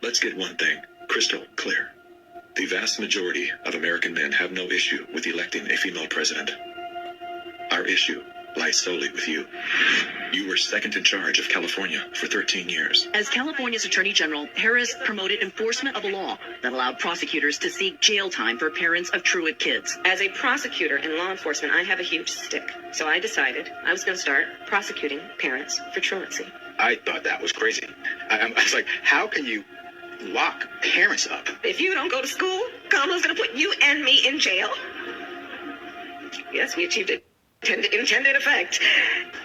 Let's get one thing crystal clear. The vast majority of American men have no issue with electing a female president. Our issue lies solely with you. You were second in charge of California for 13 years. As California's Attorney General, Harris promoted enforcement of a law that allowed prosecutors to seek jail time for parents of truant kids. As a prosecutor in law enforcement, I have a huge stick. So I decided I was going to start prosecuting parents for truancy. I thought that was crazy. I was like, how can you lock parents up? If you don't go to school, Kamala's going to put you and me in jail. Yes, we achieved it. Intended effect.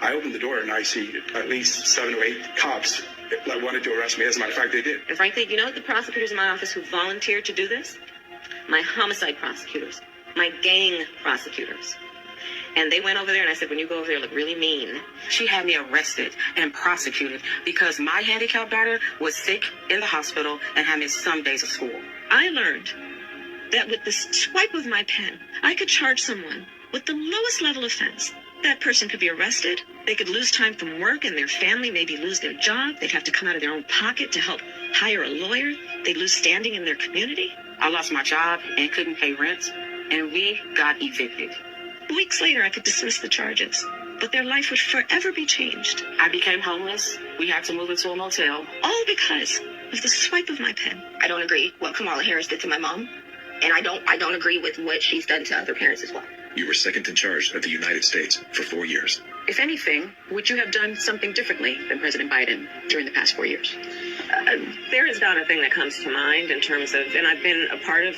I opened the door and I see at least 7 or 8 cops that wanted to arrest me. As a matter of fact, they did. And frankly, you know the prosecutors in my office who volunteered to do this? My homicide prosecutors, my gang prosecutors. And they went over there and I said, when you go over there, look really mean. She had me arrested and prosecuted because my handicapped daughter was sick in the hospital and had missed some days of school. I learned that with the swipe of my pen, I could charge someone with the lowest level offense. That person could be arrested. They could lose time from work and their family maybe lose their job. They'd have to come out of their own pocket to help hire a lawyer. They'd lose standing in their community. I lost my job and couldn't pay rent, and we got evicted. Weeks later, I could dismiss the charges, but their life would forever be changed. I became homeless. We had to move into a motel. All because of the swipe of my pen. I don't agree what Kamala Harris did to my mom. And I don't agree with what she's done to other parents as well. You were second in charge of the United States for 4 years. If anything, would you have done something differently than President Biden during the past 4 years? There is not a thing that comes to mind in terms of, and I've been a part of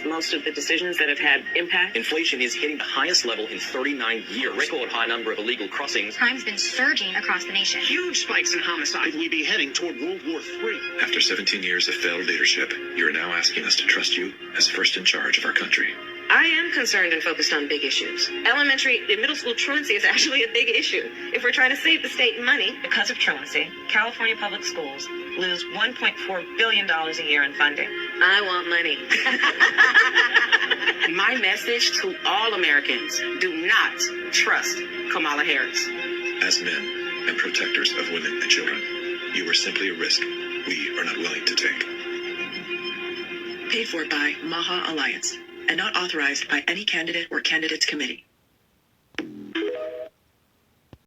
most of the decisions that have had impact. Inflation is hitting the highest level in 39 years. Record high number of illegal crossings. Crime's been surging across the nation. Huge spikes in homicide. Could we be heading toward World War III? After 17 years of failed leadership, you are now asking us to trust you as first in charge of our country. I am concerned and focused on big issues. Elementary and middle school truancy is actually a big issue. If we're trying to save the state money. Because of truancy, California public schools lose $1.4 billion a year in funding. I want money. My message to all Americans, do not trust Kamala Harris. As men and protectors of women and children, you are simply a risk we are not willing to take. Paid for by Maha Alliance and not authorized by any candidate or candidates committee.